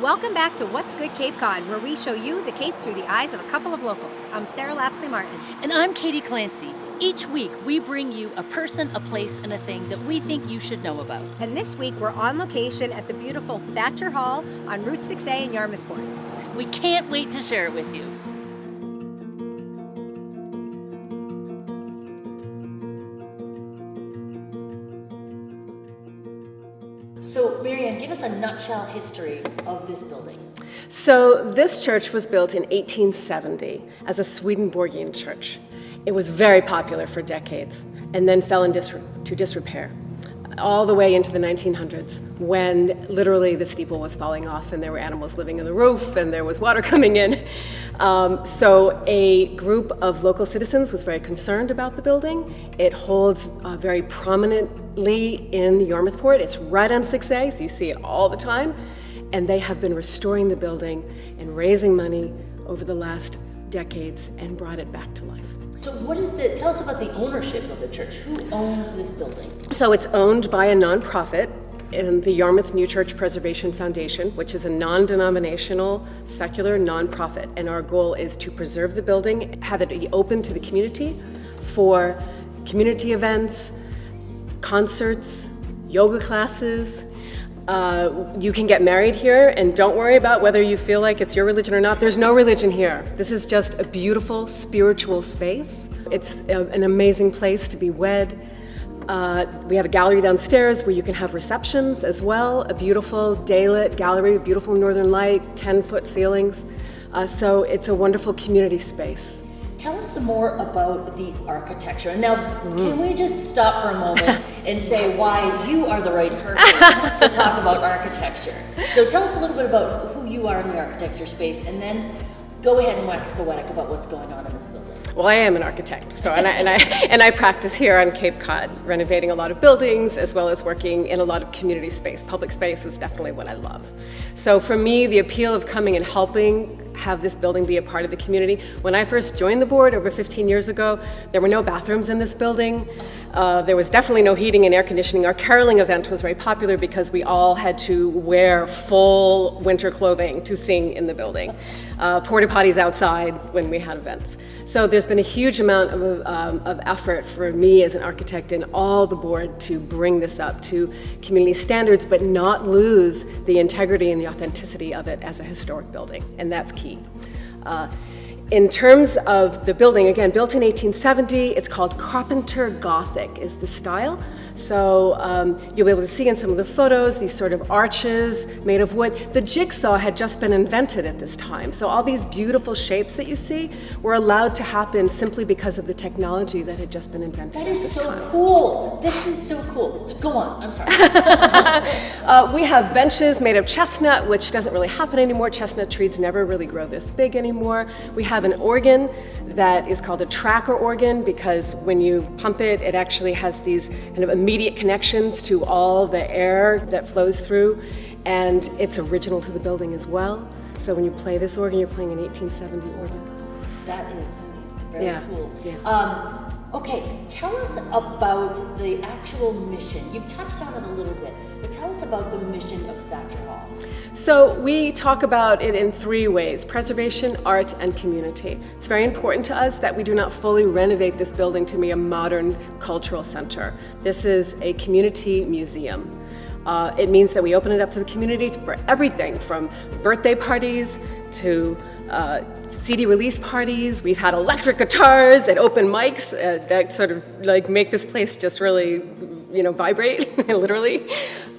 Welcome back to What's Good Cape Cod, where we show you the Cape through the eyes of a couple of locals. I'm Sarah Lapsley Martin. And I'm Katie Clancy. Each week, we bring you a person, a place, and a thing that we think you should know about. And this week, we're on location at the beautiful Thacher Hall on Route 6A in Yarmouth Port. We can't wait to share it with you. So, Marianne, give us a nutshell history of this building. So this church was built in 1870 as a Swedenborgian church. It was very popular for decades and then fell into disrepair all the way into the 1900s, when literally the steeple was falling off and there were animals living in the roof and there was water coming in. So a group of local citizens was very concerned about the building. It holds very prominently in Yarmouth Port. It's right on 6A, so you see it all the time. And they have been restoring the building and raising money over the last decades and brought it back to life. So tell us about the ownership of the church. Who owns this building? So it's owned by a nonprofit, the Yarmouth New Church Preservation Foundation, which is a non-denominational, secular nonprofit. And our goal is to preserve the building, have it be open to the community for community events, concerts, yoga classes. You can get married here, and don't worry about whether you feel like it's your religion or not. There's no religion here. This is just a beautiful spiritual space. It's an amazing place to be wed. We have a gallery downstairs where you can have receptions as well, a beautiful daylit gallery, beautiful northern light, 10-foot ceilings. So it's a wonderful community space. Tell us some more about the architecture. Now, can we just stop for a moment and say why you are the right person to talk about architecture? So tell us a little bit about who you are in the architecture space, and then go ahead and wax poetic about what's going on in this building. Well, I am an architect, so and I practice here on Cape Cod, renovating a lot of buildings as well as working in a lot of community space. Public space is definitely what I love. So for me, the appeal of coming and helping have this building be a part of the community. When I first joined the board over 15 years ago, there were no bathrooms in this building. There was definitely no heating and air conditioning. Our caroling event was very popular because we all had to wear full winter clothing to sing in the building. Porta potties outside when we had events. So there's been a huge amount of effort for me as an architect and all the board to bring this up to community standards, but not lose the integrity and the authenticity of it as a historic building, and that's key. In terms of the building, again, built in 1870, it's called Carpenter Gothic is the style. So you'll be able to see in some of the photos these sort of arches made of wood. The jigsaw had just been invented at this time. So all these beautiful shapes that you see were allowed to happen simply because of the technology that had just been invented. That is so cool. This is so cool. So go on, I'm sorry. We have benches made of chestnut, which doesn't really happen anymore. Chestnut trees never really grow this big anymore. We have an organ that is called a tracker organ because when you pump it, it actually has these kind of immediate connections to all the air that flows through, and it's original to the building as well. So when you play this organ, you're playing an 1870 organ. That is very cool. Yeah. Okay, tell us about the actual mission. You've touched on it a little bit, but tell us about the mission of Thacher Hall. So we talk about it in three ways: preservation, art, and community. It's very important to us that we do not fully renovate this building to be a modern cultural center. This is a community museum. It means that we open it up to the community for everything from birthday parties to CD release parties. We've had electric guitars and open mics that sort of like make this place just really, vibrate, literally.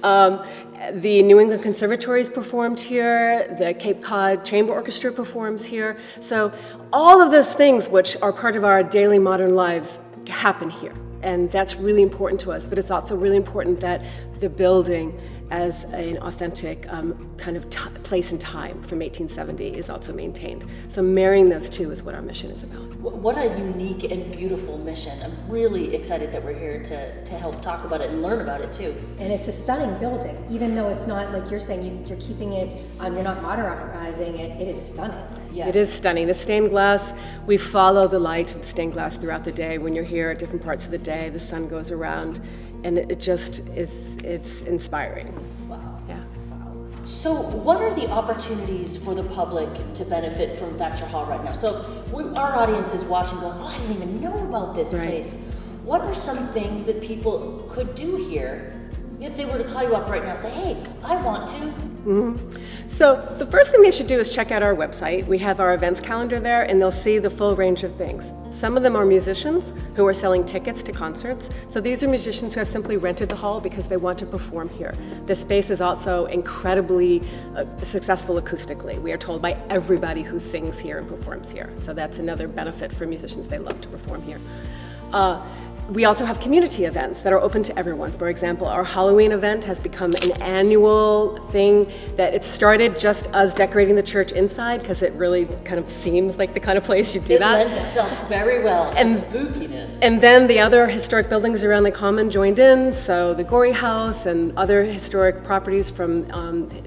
The New England Conservatories performed here. The Cape Cod Chamber Orchestra performs here. So all of those things which are part of our daily modern lives happen here. And that's really important to us, but it's also really important that the building as an authentic kind of place and time from 1870 is also maintained. So marrying those two is what our mission is about. What a unique and beautiful mission. I'm really excited that we're here to help talk about it and learn about it too. And it's a stunning building, even though it's not, like you're saying, you're keeping it, you're not modernizing it, it is stunning. Yes. It is stunning. The stained glass, we follow the light of the stained glass throughout the day. When you're here at different parts of the day, the sun goes around, and it just is, it's inspiring. Wow. Yeah. Wow. So what are the opportunities for the public to benefit from Thacher Hall right now? So if our audience is watching going, oh, I didn't even know about this place. What are some things that people could do here if they were to call you up right now and say, hey, I want to? So the first thing they should do is check out our website. We have our events calendar there, and they'll see the full range of things. Some of them are musicians who are selling tickets to concerts. So these are musicians who have simply rented the hall because they want to perform here. This space is also incredibly successful acoustically. We are told by everybody who sings here and performs here. So that's another benefit for musicians. They love to perform here. We also have community events that are open to everyone. For example, our Halloween event has become an annual thing that it started just us decorating the church inside because it really kind of seems like the kind of place you do that. It lends itself very well to spookiness. And then the other historic buildings around the Common joined in, so the Gorey House and other historic properties from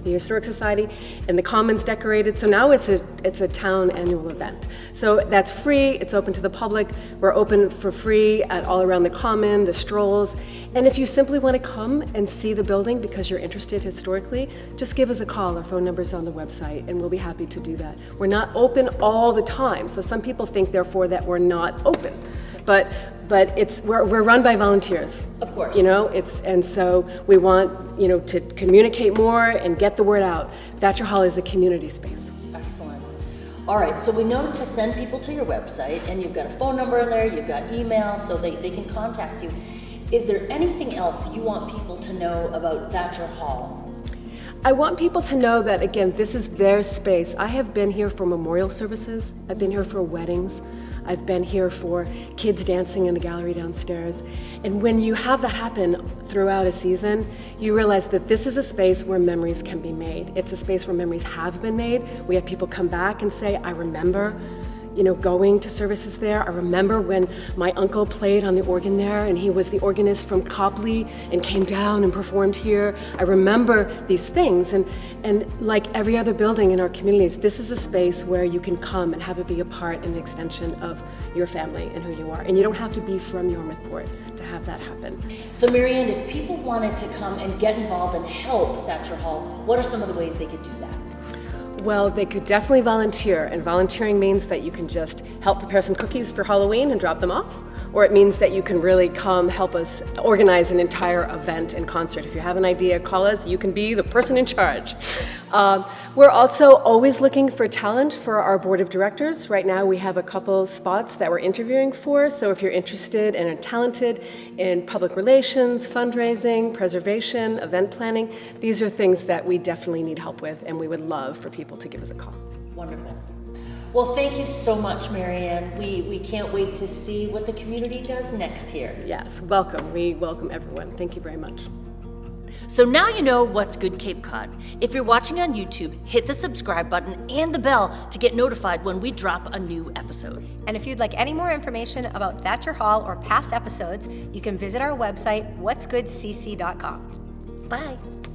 the Historic Society, and the Commons decorated. So now it's a town annual event. So that's free, it's open to the public. We're open for free at all around the Common, the strolls. And if you simply want to come and see the building because you're interested historically, just give us a call. Our phone number's on the website, and we'll be happy to do that. We're not open all the time, so some people think, therefore, that we're not open. But we're run by volunteers. Of course. And so we want, to communicate more and get the word out. Thacher Hall is a community space. Excellent. All right, so we know to send people to your website, and you've got a phone number in there, you've got email, so they can contact you. Is there anything else you want people to know about Thacher Hall? I want people to know that, again, this is their space. I have been here for memorial services. I've been here for weddings. I've been here for kids dancing in the gallery downstairs. And when you have that happen throughout a season, you realize that this is a space where memories can be made. It's a space where memories have been made. We have people come back and say, I remember going to services there. I remember when my uncle played on the organ there, and he was the organist from Copley and came down and performed here. I remember these things, and like every other building in our communities, this is a space where you can come and have it be a part and an extension of your family and who you are. And you don't have to be from Yarmouth Port to have that happen. So Marianne, if people wanted to come and get involved and help Thacher Hall, what are some of the ways they could do that? Well, they could definitely volunteer, and volunteering means that you can just help prepare some cookies for Halloween and drop them off, or it means that you can really come help us organize an entire event and concert. If you have an idea, call us. You can be the person in charge. We're also always looking for talent for our board of directors. Right now we have a couple spots that we're interviewing for, so if you're interested and are talented in public relations, fundraising, preservation, event planning, these are things that we definitely need help with, and we would love for people to give us a call. Wonderful. Well, thank you so much, Marianne. We can't wait to see what the community does next here. Yes, welcome. We welcome everyone. Thank you very much. So now you know what's Good Cape Cod. If you're watching on YouTube, hit the subscribe button and the bell to get notified when we drop a new episode. And if you'd like any more information about Thacher Hall or past episodes, you can visit our website, whatsgoodcc.com. Bye.